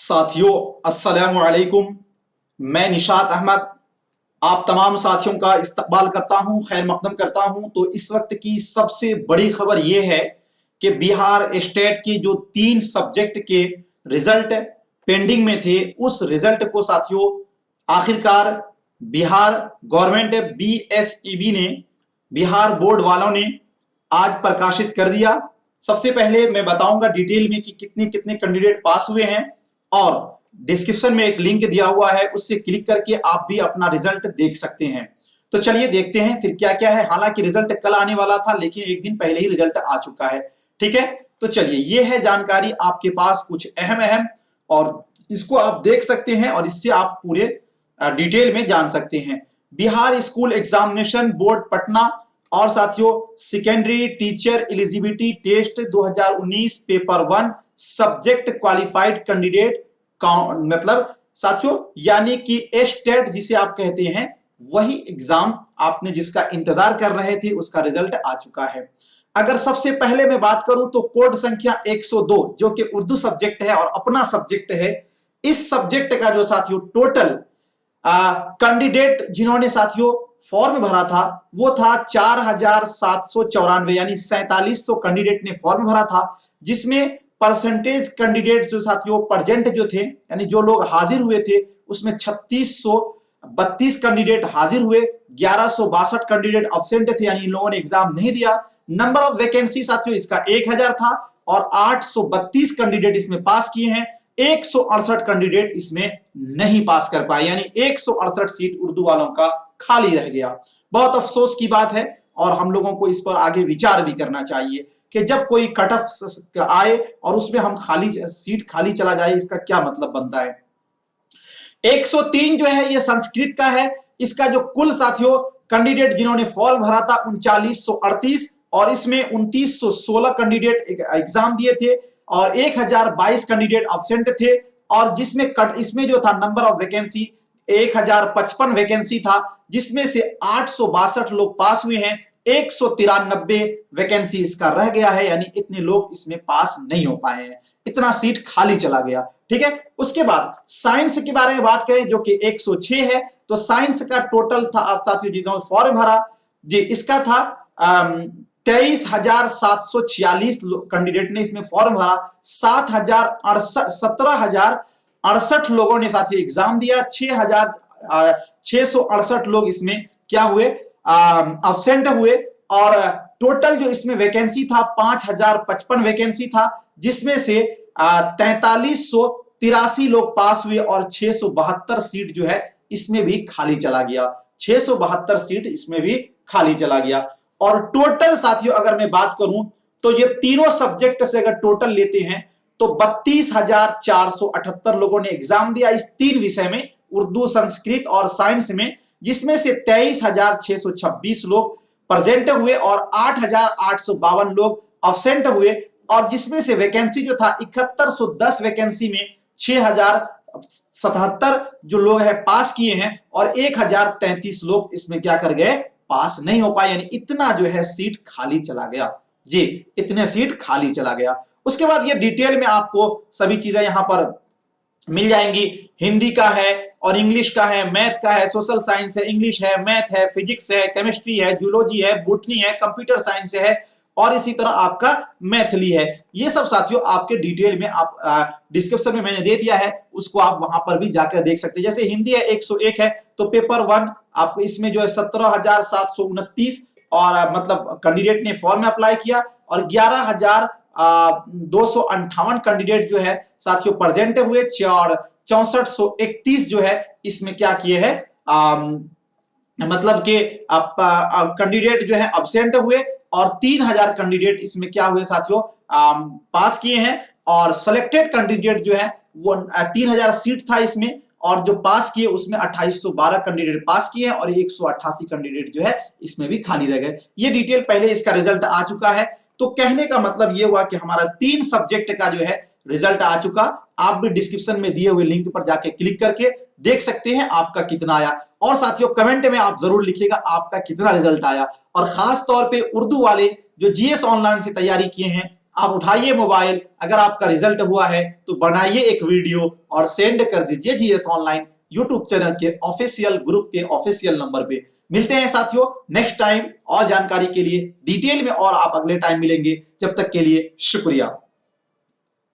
साथियों अस्सलामु अलैकुम। मैं निशात अहमद आप तमाम साथियों का इस्तकबाल करता हूं, खैर मकदम करता हूं। तो इस वक्त की सबसे बड़ी खबर यह है कि बिहार स्टेट के जो 3 सब्जेक्ट के रिजल्ट पेंडिंग में थे, उस रिजल्ट को साथियों आखिरकार बिहार गवर्नमेंट बीएसईबी ने, बिहार बोर्ड वालों ने आज प्रकाशित कर दिया। सबसे पहले मैं बताऊंगा डिटेल में कि कितने कितने कैंडिडेट पास हुए हैं, और डिस्क्रिप्शन में एक लिंक दिया हुआ है, उससे क्लिक करके आप भी अपना रिजल्ट देख सकते हैं। तो चलिए देखते हैं फिर क्या क्या है। हालांकि रिजल्ट कल आने वाला था, लेकिन एक दिन पहले ही रिजल्ट आ चुका है। ठीक है, तो चलिए ये है जानकारी आपके पास कुछ अहम और इसको आप देख सकते हैं और इससे आप पूरे डिटेल में जान सकते हैं। Bihar school examination board Patna और साथियों secondary teacher eligibility test 2019 paper 1 subject qualified candidate मतलब साथियों यानी कि एस्टेट जिसे आप कहते हैं, वही एग्जाम आपने जिसका इंतजार कर रहे थे उसका रिजल्ट आ चुका है। अगर सबसे पहले मैं बात करूं तो कोड संख्या 102 जो कि उर्दू सब्जेक्ट है और अपना सब्जेक्ट है, इस सब्जेक्ट का जो साथियों टोटल कैंडिडेट जिन्होंने साथियों फॉर्म भरा था वो था 4794, यानी 4700 कैंडिडेट ने फॉर्म भरा था, जिसमेमें परसेंटेज कैंडिडेट जो साथियों प्रेजेंट जो थे, यानी जो लोग हाजिर हुए थे, उसमें 3632 कैंडिडेट हाजिर हुए, 1162 कैंडिडेट एब्सेंट थे, यानी इन लोगों ने एग्जाम नहीं दिया। नंबर ऑफ वैकेंसी साथियों इसका 1000 था और 832 कैंडिडेट इसमें पास किए हैं। 168 कैंडिडेट इसमें नहीं पास कर पाए, यानी 168 सीट उर्दू वालों का खाली रह गया। बहुत अफसोस की बात है और हम लोगों को इस पर आगे विचार भी करना चाहिए कि जब कोई कट ऑफ आए और उसमें हम सीट खाली चला जाए, इसका क्या मतलब बनता है। 103 जो है ये संस्कृत का है। इसका जो कुल साथियों कैंडिडेट जिन्होंने फॉर्म भरा था 3938 और इसमें 2916 कैंडिडेट एग्जाम दिए थे और 1022 कैंडिडेट एब्सेंट थे, और जिसमें इसमें जो था नंबर ऑफ वैकेंसी 1055 वैकेंसी था, जिसमें से 862 लोग पास हुए हैं, 193 वैकेंसी इसका रह गया है, यानी इतने लोग इसमें पास नहीं हो पाए हैं, इतना सीट खाली चला गया। ठीक है, उसके बाद साइंस के बारे में बात करें जो कि 106 है, तो साइंस का टोटल था आप साथियों जिन्होंने फॉर्म भरा जी, इसका था 23,746 कैंडिडेट ने इसमें फॉर्म भरा, 17,068 लोगों ने साथियों एग्जाम दिया, 6,668 लोग इसमें क्या हुए एब्सेंट हुए, और टोटल जो इसमें वैकेंसी था 5,055 वैकेंसी था, जिसमें से 4383 लोग पास हुए और 672 सीट जो है इसमें भी खाली चला गया, 672 सीट इसमें भी खाली चला गया। और टोटल साथियों अगर मैं बात करूं तो ये तीनों सब्जेक्ट से अगर टोटल लेते हैं तो 32,478 लोगों ने एग्जाम दिया इस 3 विषय में, उर्दू, संस्कृत और साइंस में, जिसमें से 23,626 लोग प्रेजेंट हुए और 8,852 लोग एब्सेंट हुए, और जिसमें से वैकेंसी जो था 7110 वैकेंसी में 6,077 जो लोग हैं पास किए हैं और 1,033 लोग इसमें क्या कर गए, पास नहीं हो पाए, यानी इतना जो है सीट खाली चला गया जी, इतने सीट खाली चला गया। उसके बाद ये डिटेल में आपको सभी चीजें यहां पर मिल जाएंगी, हिंदी का है और इंग्लिश का है, मैथ का है, सोशल साइंस है, इंग्लिश है, मैथ है, फिजिक्स है, केमिस्ट्री है, जूलॉजी है, बॉटनी है, कंप्यूटर साइंस है और इसी तरह आपका मैथिली है। ये सब साथियों आपके डिटेल में आप डिस्क्रिप्शन में मैंने दे दिया है, उसको आप वहां पर भी जाकर देख सकते हैं। जैसे हिंदी है 101 है, तो पेपर 1 आप इसमें जो है 17,729 और मतलब कैंडिडेट ने फॉर्म में अप्लाई किया और 11,258 कैंडिडेट जो है साथियों प्रेजेंट हुए, और 6431 जो है इसमें क्या किए हैं मतलब कि कैंडिडेट जो है एब्सेंट हुए और 3000 कैंडिडेट इसमें क्या हुए साथियों पास किए हैं, और सिलेक्टेड कैंडिडेट जो है वो 3000 सीट था इसमें, और जो पास किए उसमें 2812 कैंडिडेट पास किए हैं और 188 कैंडिडेट जो है इसमें भी खाली रह गए। ये डिटेल पहले इसका रिजल्ट आ चुका है। तो कहने का मतलब ये हुआ कि हमारा 3 सब्जेक्ट का जो है रिजल्ट आ चुका। आप भी डिस्क्रिप्शन में दिए हुए लिंक पर जाके क्लिक करके देख सकते हैं आपका कितना आया, और साथियों कमेंट में आप जरूर लिखिएगा आपका कितना रिजल्ट आया। और खास तौर पे उर्दू वाले जो जीएस ऑनलाइन से तैयारी किए हैं आप उठाइए मोबाइल, अगर आपका रिजल्ट हुआ है तो बनाइए एक वीडियो और सेंड कर दीजिए जीएस ऑनलाइन यूट्यूब चैनल के ऑफिशियल ग्रुप के ऑफिशियल नंबर पे। मिलते हैं साथियों नेक्स्ट टाइम और जानकारी के लिए डिटेल में, और आप अगले टाइम मिलेंगे। जब तक के लिए शुक्रिया।